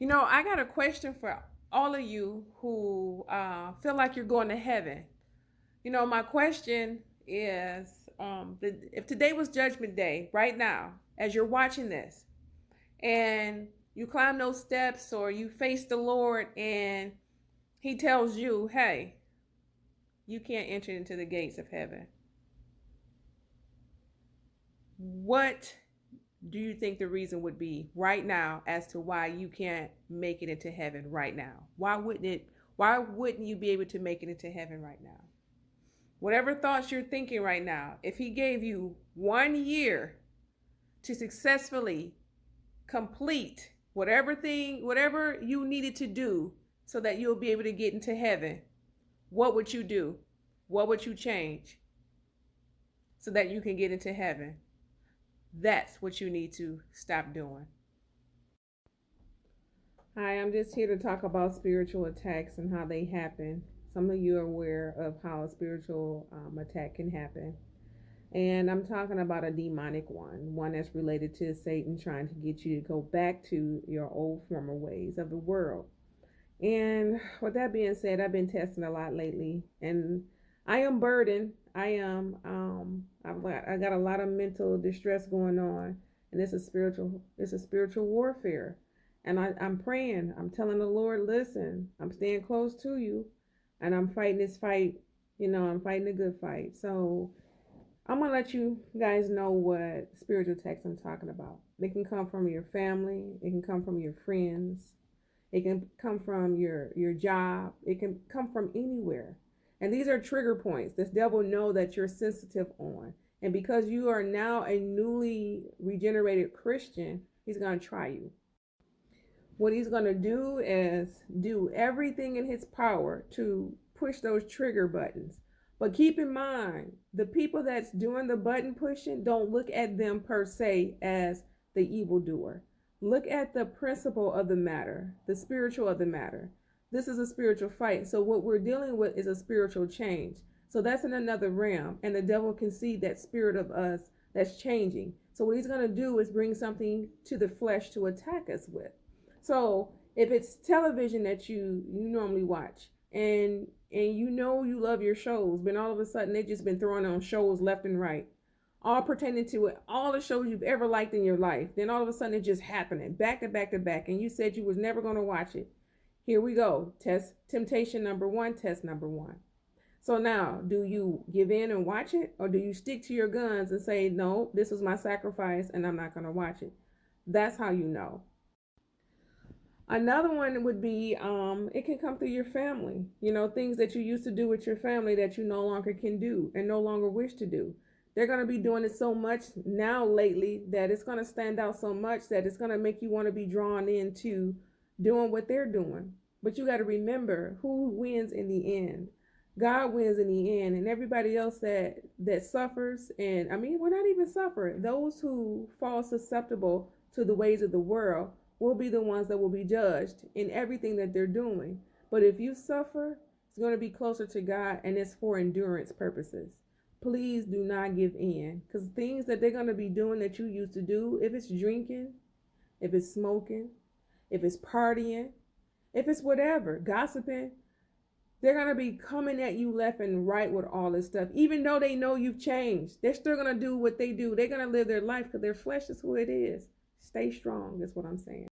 I got a question for all of you who feel like you're going to heaven. My question is if today was Judgment Day, right now, as you're watching this, and you climb those steps or you face the Lord and He tells you, hey, you can't enter into the gates of heaven, what do you think the reason would be right now as to why you can't make it into heaven right now? Why wouldn't you be able to make it into heaven right now? Whatever thoughts you're thinking right now, if he gave you 1 year to successfully complete whatever you needed to do so that you'll be able to get into heaven, what would you do? What would you change so that you can get into heaven? That's what you need to stop doing. Hi, I'm just here to talk about spiritual attacks and how they happen. Some of you are aware of how a spiritual attack can happen. And I'm talking about a demonic one that's related to Satan trying to get you to go back to your old former ways of the world. And with that being said, I've been testing a lot lately, and I am burdened. I got a lot of mental distress going on, and it's a spiritual warfare. And I'm praying. I'm telling the Lord, listen, I'm staying close to you, and I'm fighting this fight. I'm fighting a good fight. So I'm gonna let you guys know what spiritual attacks I'm talking about. They can come from your family. It can come from your friends. It can come from your job. It can come from anywhere. And these are trigger points. This devil know that you're sensitive on. And because you are now a newly regenerated Christian, he's going to try you. What he's going to do is do everything in his power to push those trigger buttons. But keep in mind, the people that's doing the button pushing, don't look at them per se as the evildoer. Look at the principle of the matter, the spiritual of the matter. This is a spiritual fight. So what we're dealing with is a spiritual change. So that's in another realm. And the devil can see that spirit of us that's changing. So what he's going to do is bring something to the flesh to attack us with. So if it's television that you normally watch, and you love your shows, but all of a sudden they just been throwing on shows left and right, all pertaining to it, all the shows you've ever liked in your life. Then all of a sudden it's just happening back to back to back, and you said you was never going to watch it. Here we go. Test temptation number one, test number one. So now, do you give in and watch it, or do you stick to your guns and say, no, this was my sacrifice and I'm not going to watch it? That's how you know. Another one would be it can come through your family. Things that you used to do with your family that you no longer can do and no longer wish to do. They're going to be doing it so much now lately that it's going to stand out so much that it's going to make you want to be drawn into doing what they're doing. But you got to remember who wins in the end. God wins in the end, and everybody else that suffers, and I mean, we're not even suffering. Those who fall susceptible to the ways of the world will be the ones that will be judged in everything that they're doing. But if you suffer, it's going to be closer to God, and it's for endurance purposes. Please do not give in, because things that they're going to be doing that you used to do, if it's drinking, if it's smoking, if it's partying, if it's whatever, gossiping, they're going to be coming at you left and right with all this stuff. Even though they know you've changed, they're still going to do what they do. They're going to live their life because their flesh is who it is. Stay strong, is what I'm saying.